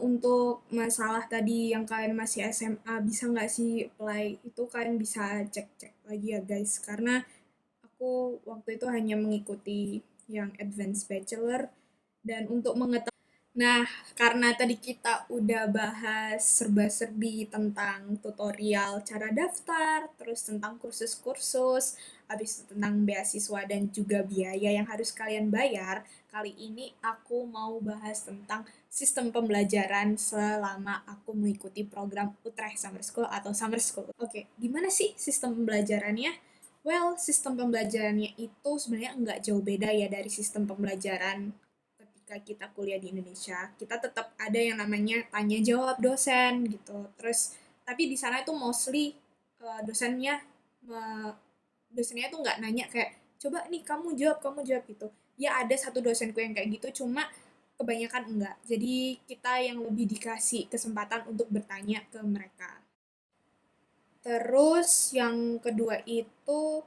Untuk masalah tadi yang kalian masih SMA bisa nggak sih apply, itu kalian bisa cek-cek lagi ya guys, karena aku waktu itu hanya mengikuti yang advanced bachelor. Dan untuk mengetahui, nah, karena tadi kita udah bahas serba-serbi tentang tutorial cara daftar, terus tentang kursus-kursus, habis itu tentang beasiswa dan juga biaya yang harus kalian bayar, kali ini aku mau bahas tentang sistem pembelajaran selama aku mengikuti program Utrecht Summer School atau Summer School. Oke, gimana sih sistem pembelajarannya? Well, sistem pembelajarannya itu sebenarnya nggak jauh beda ya dari sistem pembelajaran ketika kita kuliah di Indonesia. Kita tetap ada yang namanya tanya jawab dosen gitu. Terus tapi di sana itu mostly dosennya dosennya tuh nggak nanya kayak coba nih kamu jawab gitu. Ya ada satu dosenku yang kayak gitu, cuma kebanyakan enggak. Jadi kita yang lebih dikasih kesempatan untuk bertanya ke mereka. Terus yang kedua itu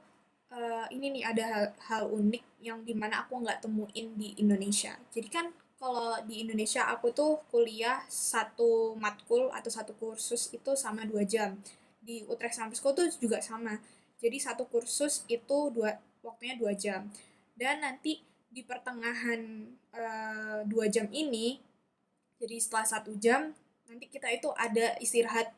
ini nih ada hal unik yang dimana aku nggak temuin di Indonesia. Jadi kan kalau di Indonesia aku tuh kuliah satu matkul atau satu kursus itu sama 2 jam. Di Utrecht Summer School tuh juga sama. Jadi satu kursus itu waktunya 2 jam. Dan nanti di pertengahan 2 jam ini, jadi setelah 1 jam, nanti kita itu ada istirahat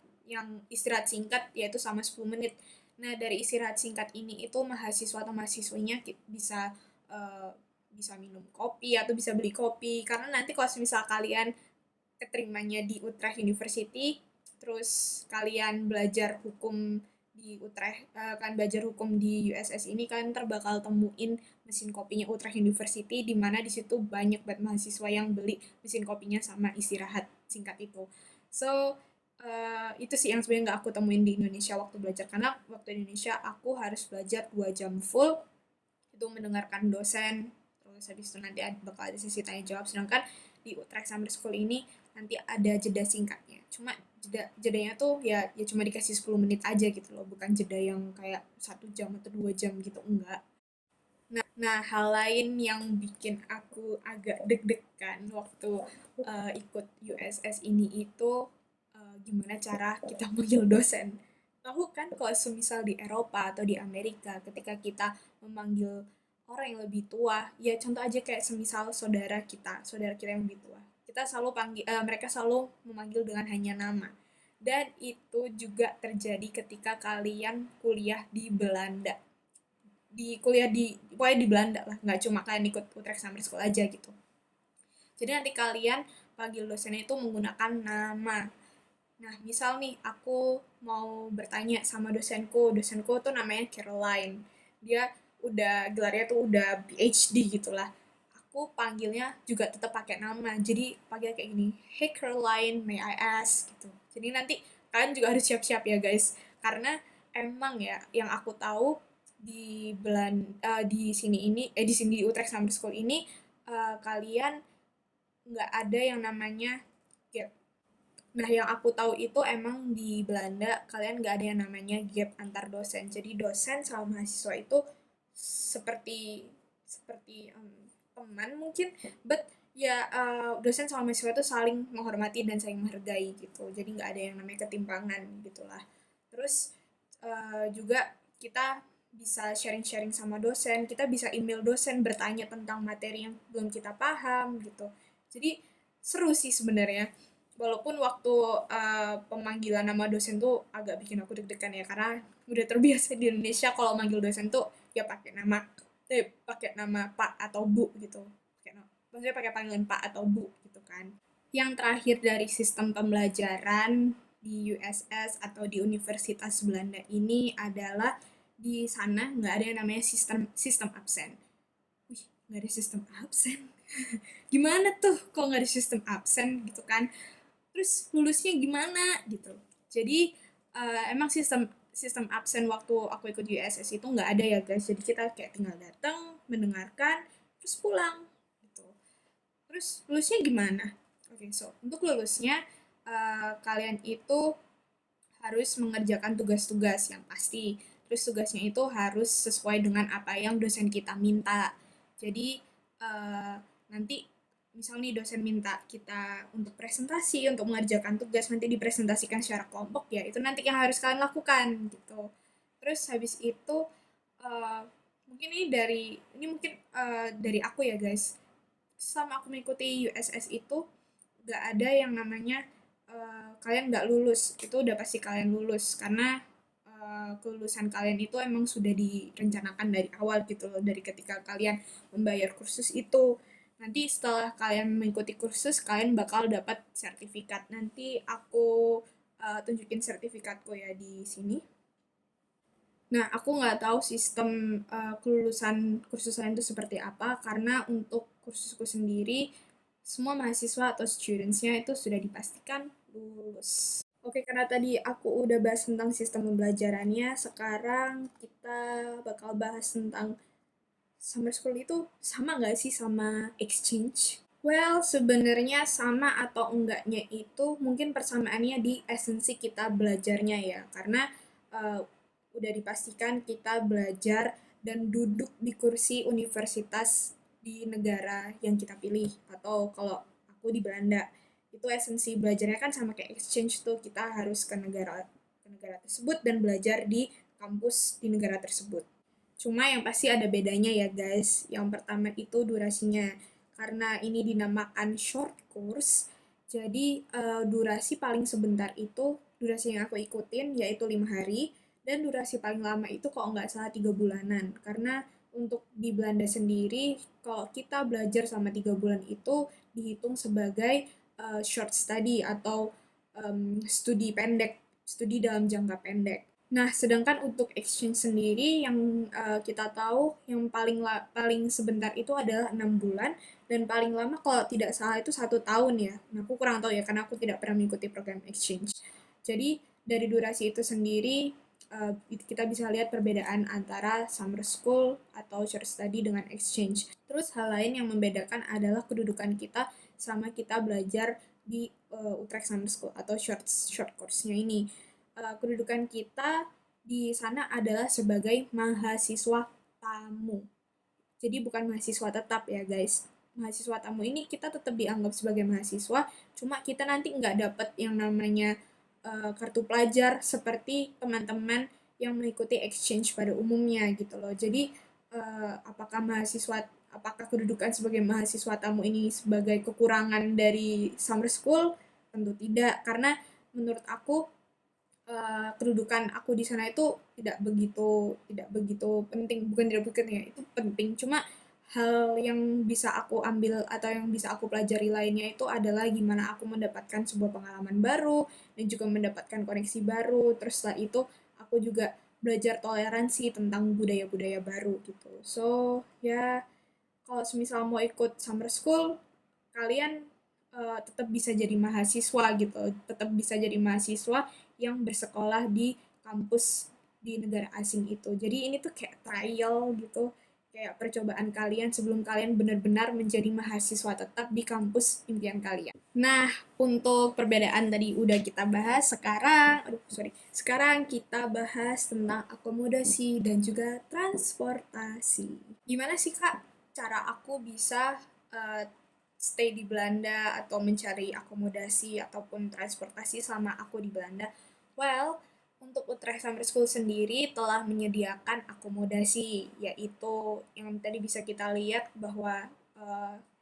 singkat yaitu sama 10 menit. Nah, dari istirahat singkat ini itu mahasiswa atau mahasiswinya bisa eh, bisa minum kopi atau bisa beli kopi karena nanti kalau misal kalian keterimanya di Utrecht University, terus kalian belajar hukum di Utrecht, kan belajar hukum di USS ini kan bakal temuin mesin kopinya Utrecht University di mana di situ banyak banget mahasiswa yang beli mesin kopinya sama istirahat singkat itu. So, itu sih yang sebenarnya nggak aku temuin di Indonesia waktu belajar karena waktu Indonesia aku harus belajar 2 jam full itu mendengarkan dosen, terus habis itu nanti bakal ada sesi tanya jawab, sedangkan di Utrecht Summer School ini nanti ada jeda singkatnya, cuma jedanya tuh ya cuma dikasih 10 menit aja gitu loh, bukan jeda yang kayak 1 jam atau 2 jam gitu, enggak. Nah, hal lain yang bikin aku agak deg-degan waktu ikut USS ini itu gimana cara kita manggil dosen. Tahu kan kalau semisal di Eropa atau di Amerika ketika kita memanggil orang yang lebih tua, ya contoh aja kayak semisal saudara kita yang lebih tua. Kita selalu mereka selalu memanggil dengan hanya nama. Dan itu juga terjadi ketika kalian kuliah di Belanda, di kuliah di pokoknya di Belanda lah, nggak cuma kalian ikut Utrecht Summer School aja gitu. Jadi nanti kalian panggil dosennya itu menggunakan nama. Nah, misal nih aku mau bertanya sama dosenku tuh namanya Caroline. Dia gelarnya tuh udah PhD gitulah. Aku panggilnya juga tetap pakai nama. Jadi panggil kayak gini, "Hey Caroline, may I ask?" gitu. Jadi nanti kalian juga harus siap-siap ya guys. Karena emang ya yang aku tahu di sini di sini di Utrecht Summer School ini kalian nggak ada yang namanya gap. Nah, yang aku tahu itu emang di Belanda kalian nggak ada yang namanya gap antar dosen. Jadi dosen sama mahasiswa itu seperti seperti teman mungkin, but ya dosen sama mahasiswa itu saling menghormati dan saling menghargai gitu. Jadi nggak ada yang namanya ketimpangan gitulah. Terus juga kita bisa sharing-sharing sama dosen, kita bisa email dosen bertanya tentang materi yang belum kita paham gitu. Jadi seru sih sebenarnya. Walaupun waktu pemanggilan nama dosen tuh agak bikin aku deg-degan ya karena udah terbiasa di Indonesia kalau manggil dosen tuh ya pakai nama Pak atau Bu gitu. Maksudnya pakai panggilan Pak atau Bu gitu kan. Yang terakhir dari sistem pembelajaran di USS atau di Universitas Belanda ini adalah di sana nggak ada yang namanya sistem sistem absen. Wih, nggak ada sistem absen. Gimana tuh kok nggak ada sistem absen gitu kan? Terus lulusnya gimana gitu. Jadi emang sistem sistem absen waktu aku ikut USS itu nggak ada ya guys. Jadi kita kayak tinggal datang, mendengarkan, terus pulang gitu. Terus lulusnya gimana? Oke, so untuk lulusnya kalian itu harus mengerjakan tugas-tugas yang pasti. Terus tugasnya itu harus sesuai dengan apa yang dosen kita minta. Jadi nanti misal nih dosen minta kita untuk presentasi, untuk mengerjakan tugas nanti dipresentasikan secara kelompok, ya itu nanti yang harus kalian lakukan gitu. Terus habis itu eh, mungkin ini mungkin dari aku ya guys. Sama aku mengikuti USS itu nggak ada yang namanya kalian nggak lulus. Itu udah pasti kalian lulus karena kelulusan kalian itu emang sudah direncanakan dari awal gitu loh, dari ketika kalian membayar kursus itu. Nanti setelah kalian mengikuti kursus, kalian bakal dapat sertifikat. Nanti aku tunjukin sertifikatku ya di sini. Nah, aku nggak tahu sistem kelulusan kursus lain itu seperti apa, karena untuk kursusku sendiri, semua mahasiswa atau students-nya itu sudah dipastikan lulus. Oke, karena tadi aku udah bahas tentang sistem pembelajarannya, sekarang kita bakal bahas tentang summer school itu sama nggak sih sama exchange? Well, sebenarnya sama atau enggaknya itu mungkin persamaannya di esensi kita belajarnya ya, karena uh, udah dipastikan kita belajar dan duduk di kursi universitas di negara yang kita pilih, atau kalau aku di Belanda, itu esensi belajarnya kan sama kayak exchange tuh, kita harus ke negara tersebut dan belajar di kampus di negara tersebut. Cuma yang pasti ada bedanya ya guys. Yang pertama itu durasinya. Karena ini dinamakan short course, jadi durasi paling sebentar itu, durasi yang aku ikutin yaitu 5 hari, dan durasi paling lama itu kalau nggak salah 3 bulanan. Karena untuk di Belanda sendiri, kalau kita belajar sama 3 bulan itu dihitung sebagai short study atau studi pendek, studi dalam jangka pendek. Nah, sedangkan untuk exchange sendiri yang kita tahu yang paling sebentar itu adalah 6 bulan, dan paling lama kalau tidak salah itu 1 tahun ya. Nah, aku kurang tahu ya karena aku tidak pernah mengikuti program exchange. Jadi dari durasi itu sendiri kita bisa lihat perbedaan antara summer school atau short study dengan exchange. Terus hal lain yang membedakan adalah kedudukan kita sama kita belajar di Utrecht Summer School atau short course-nya ini. Kedudukan kita di sana adalah sebagai mahasiswa tamu. Jadi bukan mahasiswa tetap ya guys. Mahasiswa tamu ini kita tetap dianggap sebagai mahasiswa, cuma kita nanti nggak dapat yang namanya kartu pelajar seperti teman-teman yang mengikuti exchange pada umumnya gitu loh. Jadi apakah kedudukan sebagai mahasiswa tamu ini sebagai kekurangan dari summer school? Tentu tidak, karena menurut aku kedudukan aku di sana itu tidak begitu penting, bukan tidak penting ya, itu penting, cuma hal yang bisa aku ambil atau yang bisa aku pelajari lainnya itu adalah gimana aku mendapatkan sebuah pengalaman baru dan juga mendapatkan koneksi baru. Terus setelah itu aku juga belajar toleransi tentang budaya-budaya baru gitu. So ya, kalau semisal mau ikut summer school, kalian tetap bisa jadi mahasiswa gitu, tetap bisa jadi mahasiswa yang bersekolah di kampus di negara asing itu. Jadi ini tuh kayak trial gitu, kayak percobaan kalian sebelum kalian benar-benar menjadi mahasiswa tetap di kampus impian kalian. Nah, untuk perbedaan tadi udah kita bahas, sekarang kita bahas tentang akomodasi dan juga transportasi. Gimana sih Kak cara aku bisa uh, stay di Belanda atau mencari akomodasi ataupun transportasi selama aku di Belanda? Well, untuk Utrecht Summer School sendiri telah menyediakan akomodasi, yaitu yang tadi bisa kita lihat bahwa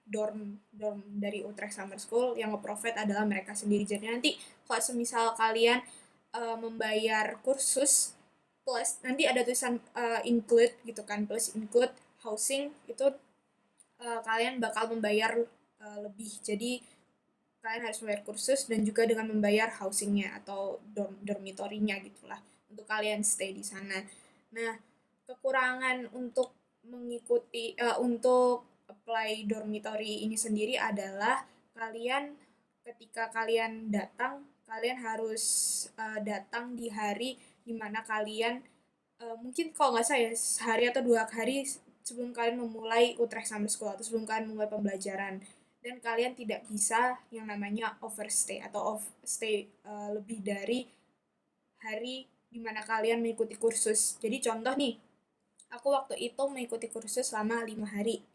dorm dorm dari Utrecht Summer School yang nge-provide adalah mereka sendiri. Jadi nanti kalau semisal kalian membayar kursus plus nanti ada tulisan include gitu kan, plus include housing, itu kalian bakal membayar lebih. Jadi kalian harus membayar kursus dan juga dengan membayar housingnya atau dormitorinya gitulah untuk kalian stay di sana. Nah, kekurangan untuk untuk apply dormitory ini sendiri adalah kalian ketika kalian datang, kalian harus datang di hari dimana kalian mungkin kalau nggak salah ya sehari atau 2 hari sebelum kalian memulai Utrecht Summer School atau sebelum kalian memulai pembelajaran, dan kalian tidak bisa yang namanya overstay atau stay lebih dari hari dimana kalian mengikuti kursus. Jadi contoh nih, aku waktu itu mengikuti kursus selama 5 hari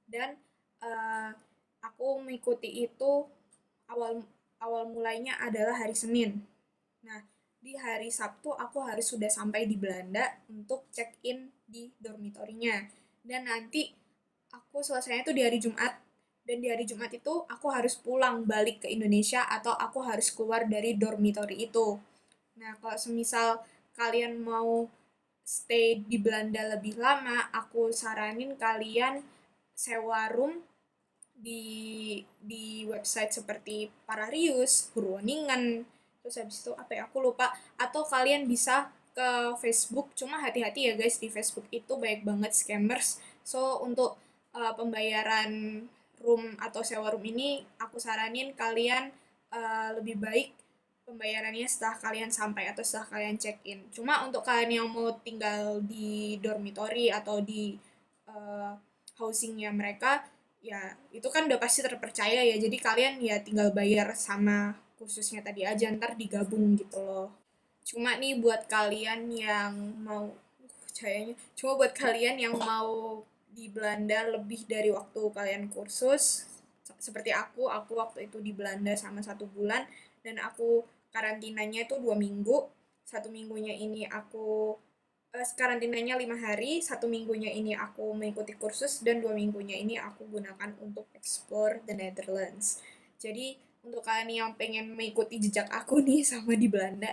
dan uh, aku mengikuti itu awal awal mulainya adalah hari Senin. Nah, di hari Sabtu aku harus sudah sampai di Belanda untuk check-in di dormitorinya. Dan nanti aku selesainya itu di hari Jumat. Dan di hari Jumat itu aku harus pulang balik ke Indonesia atau aku harus keluar dari dormitori itu. Nah, kalau semisal kalian mau stay di Belanda lebih lama, aku saranin kalian sewa room di website seperti Pararius, Hurwoningen, terus habis itu apa ya aku lupa, atau kalian bisa ke Facebook, cuma hati-hati ya guys, di Facebook itu banyak banget scammers. So untuk pembayaran room atau sewa room ini aku saranin kalian lebih baik pembayarannya setelah kalian sampai atau setelah kalian check in. Cuma untuk kalian yang mau tinggal di dormitory atau di uh, housingnya mereka, ya itu kan udah pasti terpercaya ya, jadi kalian ya tinggal bayar sama khususnya tadi aja, ntar digabung gitu loh. Cuma nih buat kalian yang mau percayanya cuma buat kalian yang mau di Belanda lebih dari waktu kalian kursus, seperti aku waktu itu di Belanda sama 1 bulan, dan aku karantinanya itu 2 minggu. 1 minggunya ini aku karantinanya 5 hari, 1 minggunya ini aku mengikuti kursus, dan 2 minggunya ini aku gunakan untuk explore the Netherlands. Jadi untuk kalian yang pengen mengikuti jejak aku nih sama di Belanda,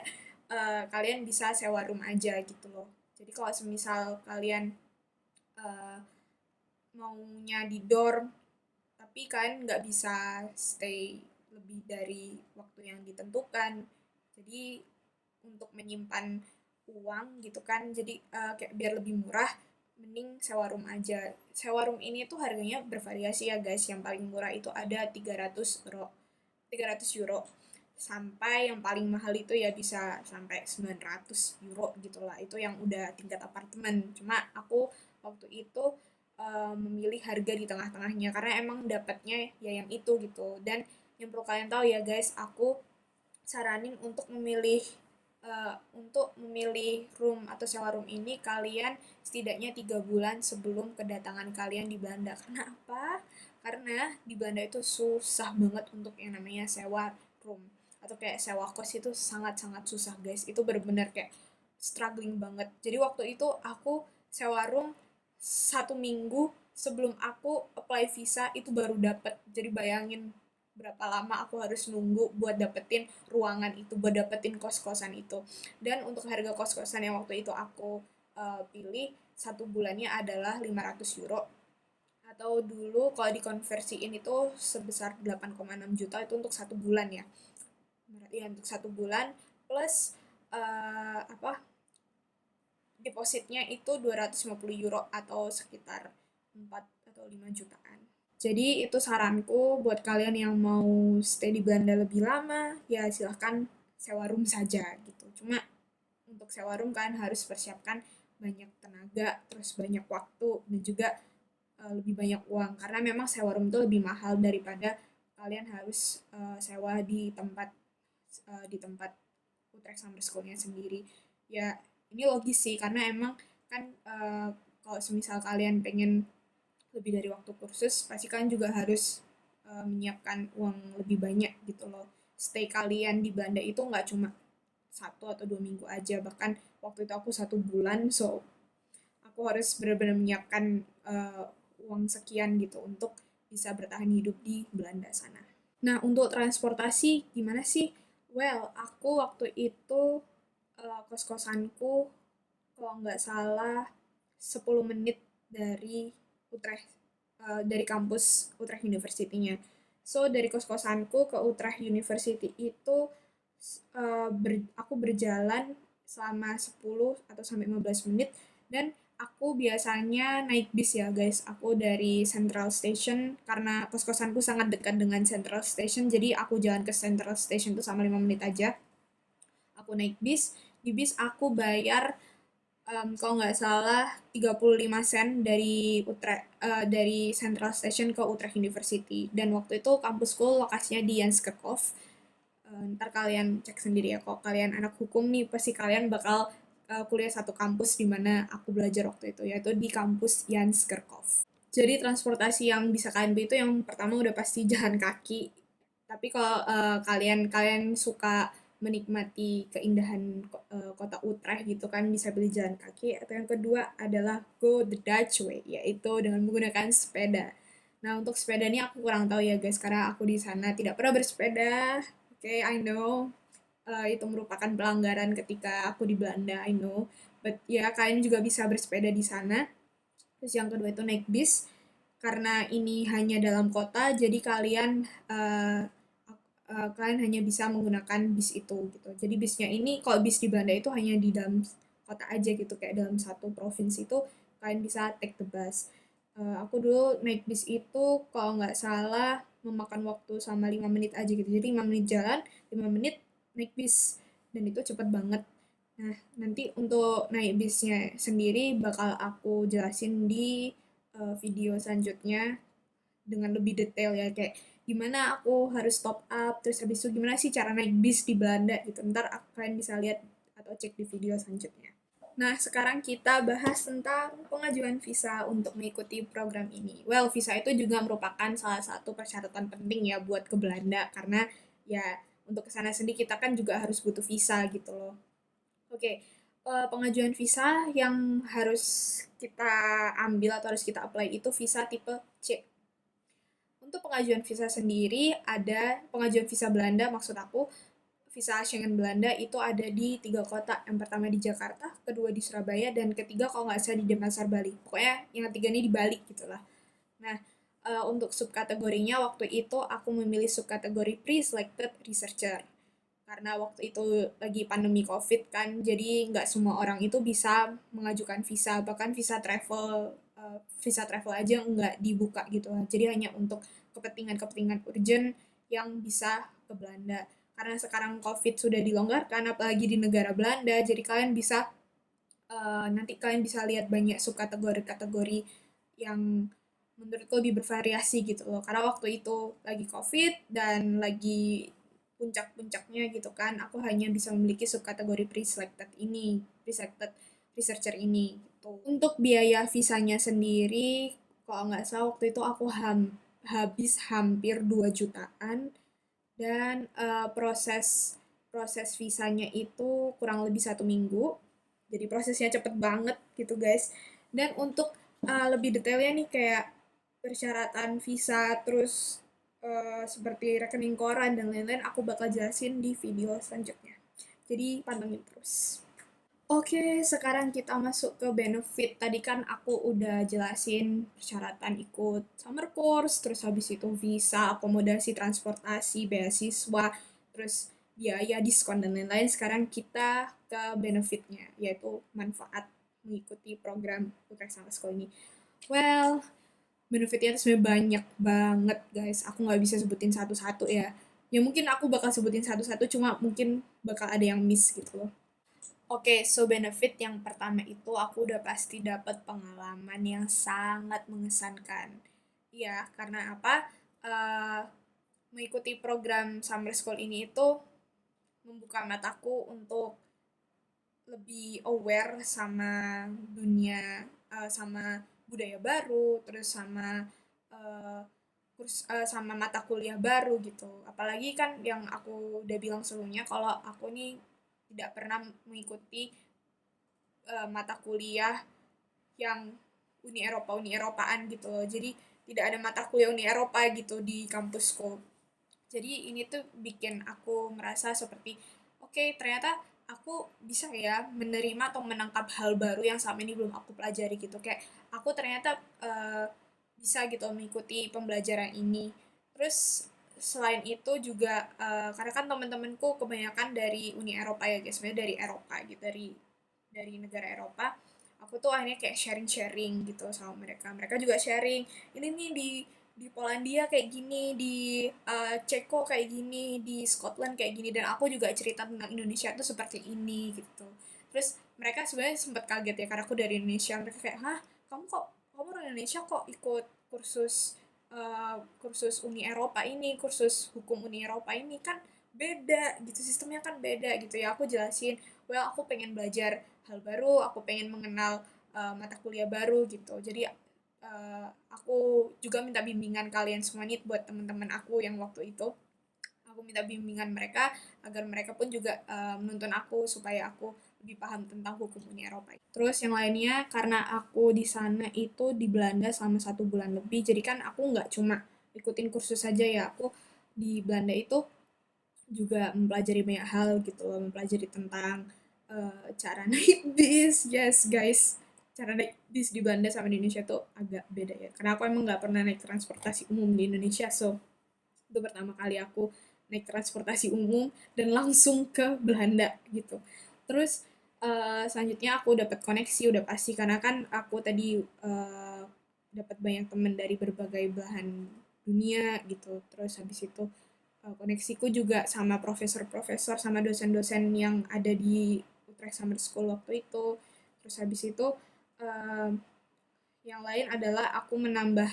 kalian bisa sewa room aja gitu loh. Jadi kalau semisal kalian uh, maunya di dorm, tapi kalian nggak bisa stay lebih dari waktu yang ditentukan. Jadi untuk menyimpan uang gitu kan, jadi kayak biar lebih murah, mending sewa room aja. Sewa room ini tuh harganya bervariasi ya guys, yang paling murah itu ada 300 euro sampai yang paling mahal itu ya bisa sampai 900 euro gitulah, itu yang udah tingkat apartemen. Cuma aku waktu itu memilih harga di tengah-tengahnya karena emang dapatnya ya yang itu gitu. Dan yang perlu kalian tahu ya guys, aku saranin untuk memilih room atau sewa room ini kalian setidaknya 3 bulan sebelum kedatangan kalian di Belanda. Karena apa? Karena di Belanda itu susah banget untuk yang namanya sewa room atau kayak sewa kos, itu sangat-sangat susah guys. Itu benar-benar kayak struggling banget. Jadi waktu itu aku sewa room 1 minggu sebelum aku apply visa itu baru dapet. Jadi bayangin berapa lama aku harus nunggu buat dapetin ruangan itu, buat dapetin kos-kosan itu. Dan untuk harga kos-kosan yang waktu itu aku pilih 1 bulannya adalah 500 euro, atau dulu kalau dikonversiin itu sebesar 8,6 juta itu untuk 1 bulan ya. Ya untuk 1 bulan plus apa, depositnya itu 250 euro atau sekitar 4 atau 5 jutaan. Jadi itu saranku buat kalian yang mau stay di Belanda lebih lama, ya silahkan sewa room saja gitu. Cuma untuk sewa room kalian harus persiapkan banyak tenaga, terus banyak waktu, dan juga lebih banyak uang. Karena memang sewa room itu lebih mahal daripada kalian harus sewa di tempat Utrecht Summer School-nya sendiri. Ya ini logis sih, karena emang kan kalau semisal kalian pengen lebih dari waktu kursus, pasti kalian juga harus menyiapkan uang lebih banyak gitu loh. Stay kalian di Belanda itu nggak cuma 1 atau 2 minggu aja, bahkan waktu itu aku 1 bulan, so aku harus benar-benar menyiapkan uang sekian gitu untuk bisa bertahan hidup di Belanda sana. Nah, untuk transportasi gimana sih? Well, aku waktu itu kos-kosanku kalau nggak salah 10 menit dari Utrecht, dari kampus Utrecht University-nya. So dari kos-kosanku ke Utrecht University itu aku berjalan selama 10 atau sampai 15 menit, dan aku biasanya naik bis ya guys. Aku dari Central Station, karena kos-kosanku sangat dekat dengan Central Station, jadi aku jalan ke Central Station itu sama 5 menit aja. Aku naik bis, di bis aku bayar kalau nggak salah 35 sen dari Central Station ke Utrecht University. Dan waktu itu kampusku lokasinya di Janskerkhof. Ntar kalian cek sendiri ya, kalau kalian anak hukum nih pasti kalian bakal kuliah satu kampus di mana aku belajar waktu itu, yaitu di kampus Janskerkhof. Jadi transportasi yang bisa kalian beli itu yang pertama udah pasti jalan kaki. Tapi kalau kalian kalian suka menikmati keindahan kota Utrecht gitu kan bisa beli jalan kaki. Atau yang kedua adalah go the Dutch way, yaitu dengan menggunakan sepeda. Nah untuk sepeda ini aku kurang tahu ya guys karena aku di sana tidak pernah bersepeda. Oke, I know itu merupakan pelanggaran ketika aku di Belanda, I know. But ya kalian juga bisa bersepeda di sana. Terus yang kedua itu naik bis. Karena ini hanya dalam kota, jadi kalian hanya bisa menggunakan bis itu gitu. Jadi bisnya ini kalau bis di Belanda itu hanya di dalam kota aja gitu, kayak dalam satu provinsi itu kalian bisa take the bus. Aku dulu naik bis itu kalau nggak salah memakan waktu sama 5 menit aja gitu. Jadi 5 menit jalan, 5 menit naik bis. Dan itu cepet banget. Nah, nanti untuk naik bisnya sendiri bakal aku jelasin di video selanjutnya dengan lebih detail ya kayak gimana aku harus top up terus habis itu gimana sih cara naik bis di Belanda gitu. Ntar kalian bisa lihat atau cek di video selanjutnya. Nah, sekarang kita bahas tentang pengajuan visa untuk mengikuti program ini. Well, visa itu juga merupakan salah satu persyaratan penting ya buat ke Belanda karena ya untuk kesana sendiri kita kan juga harus butuh visa gitu loh. Oke, pengajuan visa yang harus kita ambil atau harus kita apply itu visa tipe C. Untuk pengajuan visa sendiri, ada pengajuan visa Belanda, maksud aku, visa Schengen Belanda itu ada di 3 kota. Yang pertama di Jakarta, kedua di Surabaya, dan ketiga kalau nggak salah di Denpasar, Bali. Pokoknya yang ketiga ini di Bali gitu lah. Nah, untuk subkategorinya waktu itu aku memilih subkategori pre-selected researcher karena waktu itu lagi pandemi COVID kan, jadi nggak semua orang itu bisa mengajukan visa, bahkan visa travel aja nggak dibuka gitu lah. Jadi hanya untuk kepentingan-kepentingan urgent yang bisa ke Belanda. Karena sekarang COVID sudah dilonggarkan, apalagi di negara Belanda, jadi kalian bisa nanti kalian bisa lihat banyak subkategori-kategori yang menurutku lebih bervariasi gitu loh. Karena waktu itu lagi COVID dan lagi puncak-puncaknya gitu kan, aku hanya bisa memiliki subkategori pre-selected researcher ini gitu. Untuk biaya visanya sendiri, kalau nggak salah waktu itu aku habis hampir 2 jutaan dan proses proses visanya itu kurang lebih 1 minggu. Jadi prosesnya cepet banget gitu guys. Dan untuk lebih detailnya nih kayak persyaratan visa terus seperti rekening koran dan lain-lain aku bakal jelasin di video selanjutnya. Jadi pantengin terus. Oke, sekarang kita masuk ke benefit. Tadi kan aku udah jelasin persyaratan ikut summer course, terus habis itu visa, akomodasi, transportasi, beasiswa, terus biaya, diskon, dan lain-lain. Sekarang kita ke benefitnya, yaitu manfaat mengikuti program Utrecht Summer School ini. Well, benefitnya itu sebenarnya banyak banget, guys. Aku nggak bisa sebutin satu-satu ya. Ya mungkin aku bakal sebutin satu-satu, cuma mungkin bakal ada yang miss gitu loh. Oke, so benefit yang pertama itu aku udah pasti dapat pengalaman yang sangat mengesankan. Iya, karena apa? Eh, Mengikuti program summer school ini itu membuka mataku untuk lebih aware sama dunia, sama budaya baru, terus sama eh, sama mata kuliah baru gitu. Apalagi kan yang aku udah bilang sebelumnya kalau aku nih tidak pernah mengikuti mata kuliah yang Uni Eropaan gitu loh. Jadi tidak ada mata kuliah Uni Eropa gitu di kampusku. Jadi ini tuh bikin aku merasa seperti oke, ternyata aku bisa ya menerima atau menangkap hal baru yang selama ini belum aku pelajari gitu. Kayak aku ternyata bisa gitu mengikuti pembelajaran ini. Terus selain itu juga karena kan teman-temanku kebanyakan dari Uni Eropa ya guys, sebenarnya dari Eropa gitu, dari negara Eropa. Aku tuh akhirnya kayak sharing-sharing gitu sama mereka. Mereka juga sharing, ini nih di Polandia kayak gini, di Ceko kayak gini, di Scotland kayak gini, dan aku juga cerita tentang Indonesia tuh seperti ini gitu. Terus mereka sebenarnya sempat kaget ya karena aku dari Indonesia. Mereka kayak, hah, kamu orang Indonesia kok ikut kursus Uni Eropa ini, kursus hukum Uni Eropa ini kan beda gitu, sistemnya kan beda gitu ya. Aku jelasin, well aku pengen belajar hal baru, aku pengen mengenal mata kuliah baru gitu. Jadi aku juga minta bimbingan kalian semua nih buat teman-teman aku yang waktu itu. Aku minta bimbingan mereka agar mereka pun juga menuntun aku supaya aku lebih paham tentang hukum Uni Eropa. Terus yang lainnya karena aku di sana itu di Belanda selama 1 bulan lebih, jadi kan aku nggak cuma ikutin kursus saja ya, aku di Belanda itu juga mempelajari banyak hal gitu loh, mempelajari tentang cara naik bis, yes guys, cara naik bis di Belanda sama di Indonesia tuh agak beda ya, karena aku emang nggak pernah naik transportasi umum di Indonesia, so itu pertama kali aku naik transportasi umum dan langsung ke Belanda gitu. Terus selanjutnya aku dapat koneksi udah pasti karena kan aku tadi dapat banyak teman dari berbagai belahan dunia gitu. Terus habis itu koneksiku juga sama profesor-profesor sama dosen-dosen yang ada di Utrecht Summer School waktu itu. Terus habis itu uh, yang lain adalah aku menambah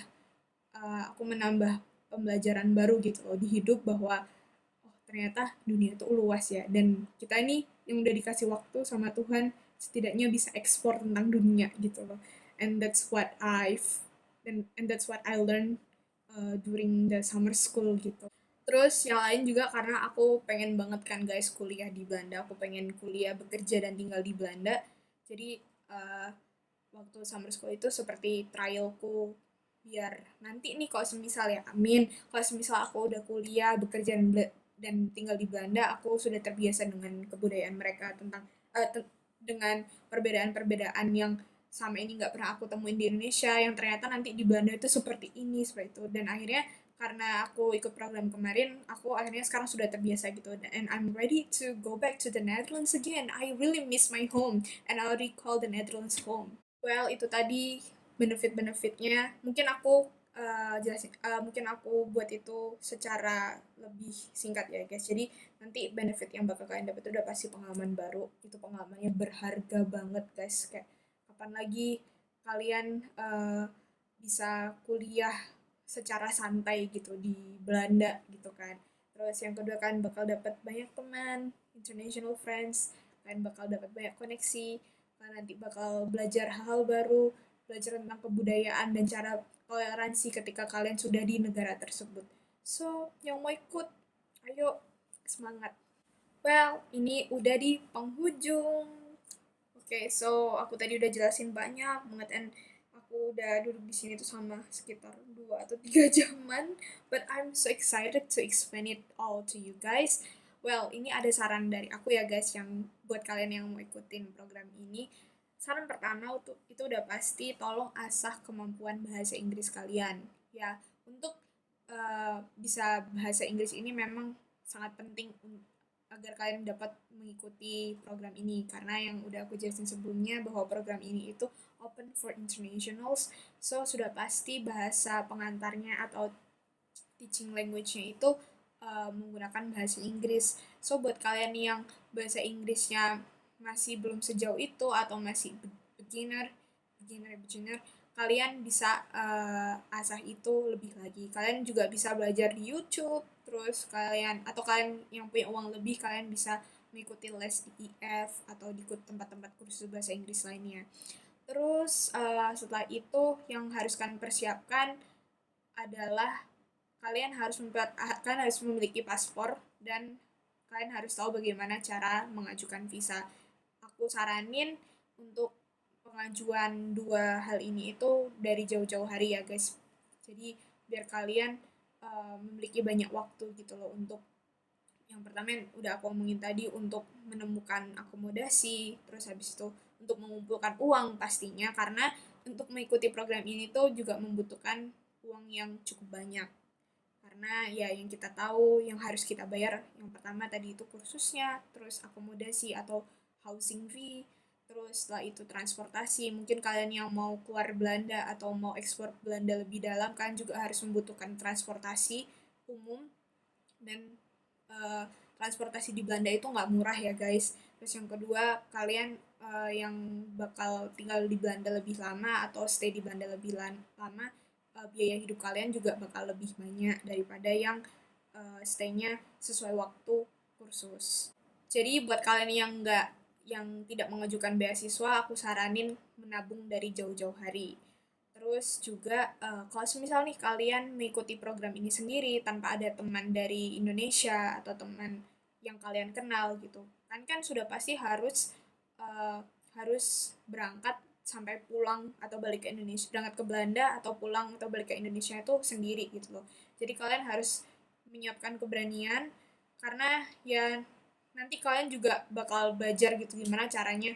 pembelajaran baru gitu loh di hidup bahwa oh ternyata dunia itu luas ya dan kita ini yang udah dikasih waktu sama Tuhan setidaknya bisa ekspor tentang dunia gitu loh, and that's what I learned during the summer school gitu. Terus yang lain juga karena aku pengen banget kan guys kuliah di Belanda, aku pengen kuliah, bekerja, dan tinggal di Belanda. Jadi uh, waktu summer school itu seperti trialku biar nanti nih kalau semisal ya amin, kalau semisal aku udah kuliah, bekerja, dan tinggal di Belanda, aku sudah terbiasa dengan kebudayaan mereka tentang dengan perbedaan-perbedaan yang sama ini nggak pernah aku temuin di Indonesia yang ternyata nanti di Belanda itu seperti ini seperti itu, dan akhirnya karena aku ikut program kemarin, aku akhirnya sekarang sudah terbiasa gitu, and I'm ready to go back to the Netherlands again. I really miss my home and I already call the Netherlands home. Well, itu tadi benefit-benefitnya. Mungkin aku mungkin aku buat itu secara lebih singkat ya guys. Jadi nanti benefit yang bakal kalian dapat itu udah pasti pengalaman baru. Itu pengalamannya berharga banget guys. Kayak kapan lagi kalian bisa kuliah secara santai gitu di Belanda gitu kan. Terus yang kedua kan bakal dapat banyak teman, international friends, kalian bakal dapat banyak koneksi, kalian nanti bakal belajar hal-hal baru, belajar tentang kebudayaan dan cara toleransi ketika kalian sudah di negara tersebut. So, yang mau ikut, ayo semangat. Well, ini udah di penghujung. Oke, so aku tadi udah jelasin banyak banget, and aku udah duduk di sini tuh sama sekitar 2 atau 3 jaman, but I'm so excited to explain it all to you guys. Well, ini ada saran dari aku ya guys yang buat kalian yang mau ikutin program ini. Saran pertama itu udah pasti tolong asah kemampuan bahasa Inggris kalian. Ya, untuk bisa bahasa Inggris ini memang sangat penting agar kalian dapat mengikuti program ini karena yang udah aku jelasin sebelumnya bahwa program ini itu open for internationals, so sudah pasti bahasa pengantarnya atau teaching language-nya itu menggunakan bahasa Inggris. So buat kalian yang bahasa Inggrisnya masih belum sejauh itu atau masih beginner, kalian bisa asah itu lebih lagi. Kalian juga bisa belajar di YouTube, terus kalian yang punya uang lebih, kalian bisa mengikuti les di IF atau di tempat-tempat kursus bahasa Inggris lainnya. Terus setelah itu yang harus kalian persiapkan adalah kalian harus memiliki paspor dan kalian harus tahu bagaimana cara mengajukan visa. Aku saranin untuk pengajuan 2 hal ini itu dari jauh-jauh hari ya guys. Jadi biar kalian memiliki banyak waktu gitu loh untuk yang pertama yang udah aku omongin tadi untuk menemukan akomodasi, terus habis itu untuk mengumpulkan uang pastinya karena untuk mengikuti program ini tuh juga membutuhkan uang yang cukup banyak. Karena ya yang kita tahu yang harus kita bayar yang pertama tadi itu kursusnya, terus akomodasi atau housing fee, terus setelah itu transportasi. Mungkin kalian yang mau keluar Belanda atau mau ekspor Belanda lebih dalam kan juga harus membutuhkan transportasi umum, dan transportasi di Belanda itu nggak murah ya guys. Terus yang kedua kalian yang bakal tinggal di Belanda lebih lama atau stay di Belanda lebih lama, biaya hidup kalian juga bakal lebih banyak daripada yang stay-nya sesuai waktu kursus. Jadi buat kalian yang tidak mengajukan beasiswa, aku saranin menabung dari jauh-jauh hari. Terus Terus juga kalau semisal nih kalian mengikuti program ini sendiri tanpa ada teman dari Indonesia atau teman yang kalian kenal gitu, kan sudah pasti eh, harus berangkat sampai pulang atau balik ke Indonesia, berangkat ke Belanda atau pulang atau balik ke Indonesia itu sendiri gitu loh. Jadi kalian harus menyiapkan keberanian karena ya nanti kalian juga bakal belajar gitu gimana caranya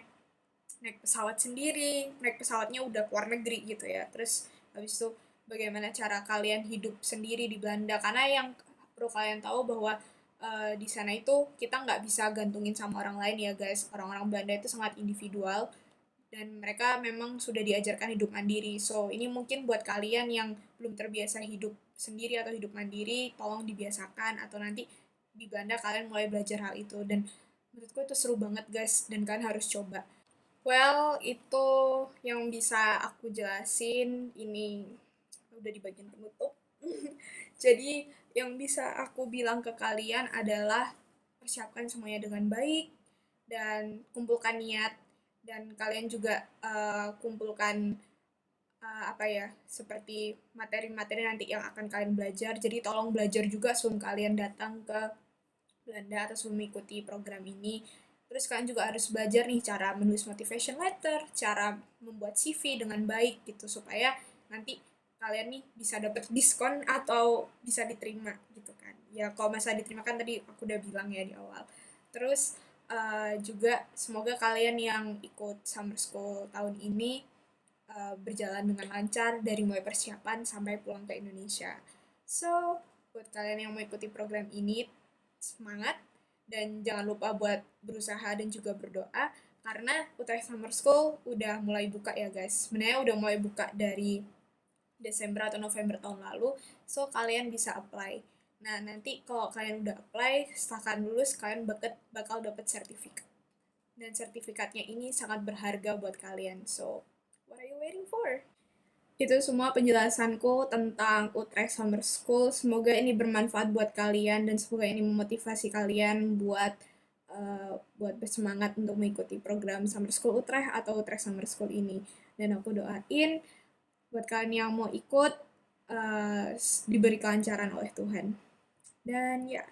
naik pesawat sendiri, naik pesawatnya udah ke luar negeri gitu ya. Terus habis itu bagaimana cara kalian hidup sendiri di Belanda, karena yang perlu kalian tahu bahwa di sana itu kita nggak bisa gantungin sama orang lain ya guys. Orang-orang Belanda itu sangat individual dan mereka memang sudah diajarkan hidup mandiri. So, ini mungkin buat kalian yang belum terbiasa hidup sendiri atau hidup mandiri, tolong dibiasakan atau nanti di Belanda kalian mulai belajar hal itu. Dan menurutku itu seru banget guys, dan kalian harus coba. Well, itu yang bisa aku jelasin. Ini udah di bagian penutup. Jadi, yang bisa aku bilang ke kalian adalah persiapkan semuanya dengan baik dan kumpulkan niat, dan kalian juga kumpulkan apa ya, seperti materi-materi nanti yang akan kalian belajar. Jadi tolong belajar juga sebelum kalian datang ke Belanda atau sebelum mengikuti program ini. Terus kalian juga harus belajar nih cara menulis motivation letter, cara membuat CV dengan baik gitu supaya nanti kalian nih bisa dapat diskon atau bisa diterima gitu kan. Ya kalau masalah diterima kan tadi aku udah bilang ya di awal. Terus juga semoga kalian yang ikut summer school tahun ini berjalan dengan lancar dari mulai persiapan sampai pulang ke Indonesia. So, buat kalian yang mau ikuti program ini, semangat dan jangan lupa buat berusaha dan juga berdoa karena Utrecht Summer School udah mulai buka ya guys. Sebenarnya udah mulai buka dari Desember atau November tahun lalu, so kalian bisa apply. Nah, nanti kalau kalian udah apply, setelah kalian lulus, kalian bakal dapat sertifikat. Dan sertifikatnya ini sangat berharga buat kalian. So, what are you waiting for? Itu semua penjelasanku tentang Utrecht Summer School. Semoga ini bermanfaat buat kalian dan semoga ini memotivasi kalian buat bersemangat untuk mengikuti program Summer School Utrecht atau Utrecht Summer School ini. Dan aku doain buat kalian yang mau ikut diberi kelancaran oleh Tuhan. Dan ya,